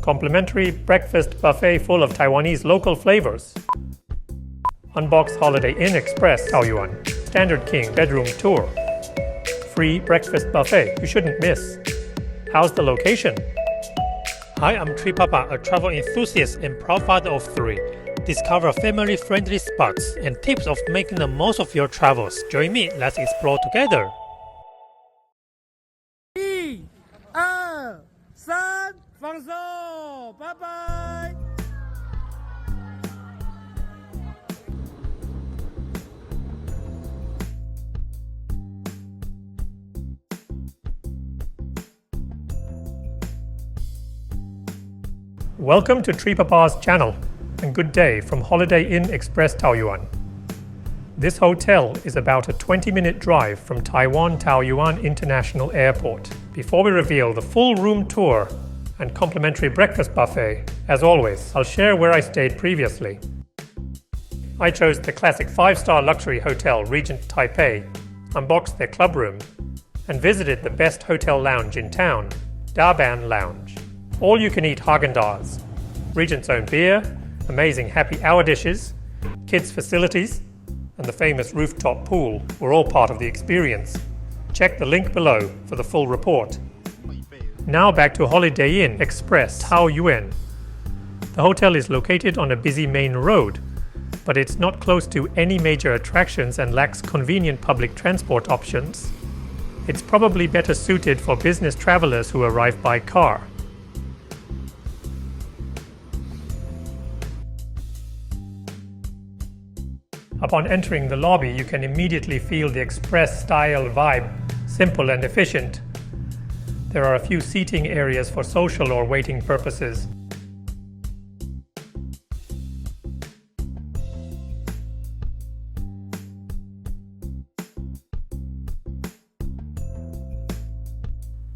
Complimentary breakfast buffet full of Taiwanese local flavors. Unbox Holiday Inn Express Taoyuan. Standard King bedroom tour. Free breakfast buffet you shouldn't miss. How's the location? Hi, I'm TreePapa, a travel enthusiast and proud father of 3. Discover family-friendly spots and tips of making the most of your travels. Join me, let's explore together. 1、2、3，放手，拜拜。Welcome to TreePapa's channel, and good day from Holiday Inn Express Taoyuan. This hotel is about a 20-minute drive from Taoyuan International Airport. Before we reveal the full room tour and complimentary breakfast buffet, as always, I'll share where I stayed previously. I chose the classic 5-star luxury hotel Regent Taipei, unboxed their club room, and visited the best hotel lounge in town, Daban Lounge. All-you-can-eat Haagen-Dazs, Regent's own beer, amazing happy hour dishes, kids' facilities, and the famous rooftop pool were all part of the experience. Check the link below for the full report. Now back to Holiday Inn Express Taoyuan. The hotel is located on a busy main road, but it's not close to any major attractions and lacks convenient public transport options. It's probably better suited for business travelers who arrive by car. Upon entering the lobby, you can immediately feel the express-style vibe, simple and efficient. There are a few seating areas for social or waiting purposes.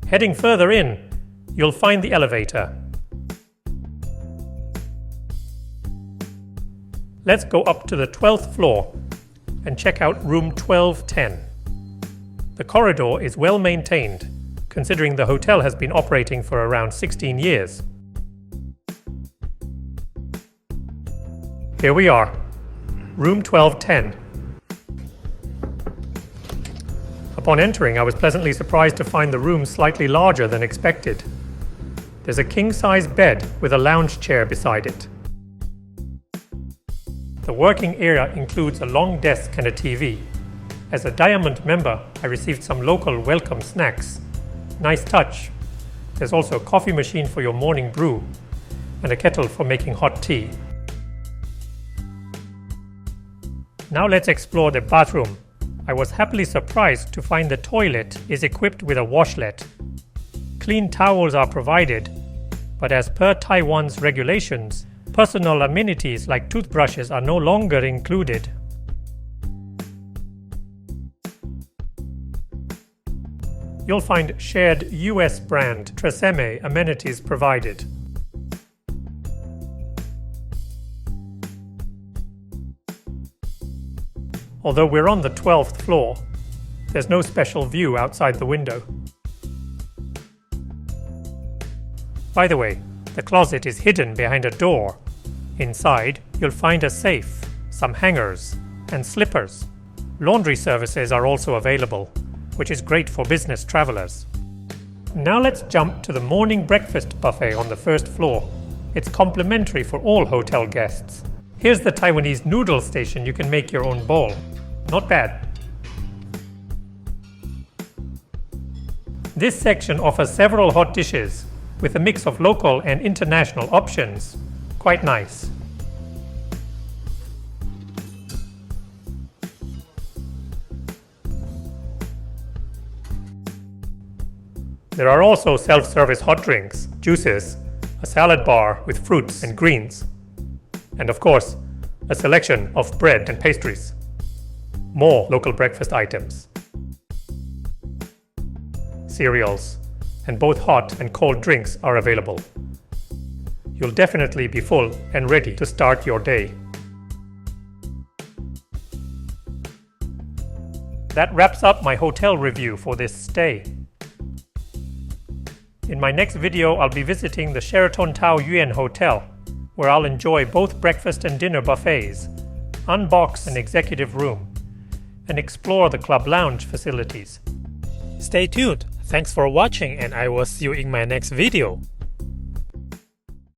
Heading further in, you'll find the elevator. Let's go up to the 12th floor and check out room 1210. The corridor is well maintained, considering the hotel has been operating for around 16 years. Here we are, room 1210. Upon entering, I was pleasantly surprised to find the room slightly larger than expected. There's a king-size bed with a lounge chair beside it. The working area includes a long desk and a TV. As a Diamond member, I received some local welcome snacks. Nice touch. There's also a coffee machine for your morning brew and a kettle for making hot tea. Now let's explore the bathroom. I was happily surprised to find the toilet is equipped with a washlet. Clean towels are provided, but as per Taiwan's regulations, personal amenities like toothbrushes are no longer included. You'll find shared US brand Tresemme amenities provided. Although we're on the 12th floor, there's no special view outside the window. By the way, the closet is hidden behind a door. Inside, you'll find a safe, some hangers, and slippers. Laundry services are also available, which is great for business travelers. Now let's jump to the morning breakfast buffet on the first floor. It's complimentary for all hotel guests. Here's the Taiwanese noodle station. You can make your own bowl. Not bad. This section offers several hot dishes, with a mix of local and international options. Quite nice. There are also self-service hot drinks, juices, a salad bar with fruits and greens, and of course, a selection of bread and pastries. More local breakfast items, cereals, and both hot and cold drinks are available. You'll definitely be full and ready to start your day. That wraps up my hotel review for this stay. In my next video, I'll be visiting the Sheraton Taoyuan Hotel, where I'll enjoy both breakfast and dinner buffets, unbox an executive room, and explore the club lounge facilities. Stay tuned. Thanks for watching and I will see you in my next video.